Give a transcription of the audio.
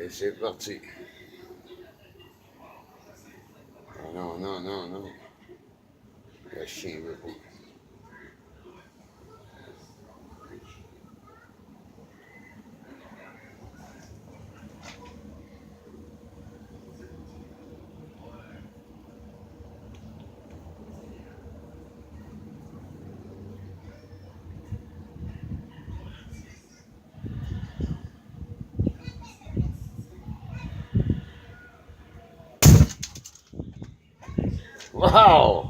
Allez, c'est parti. Ah non, non, non, non. Le chien veut pas. Wow!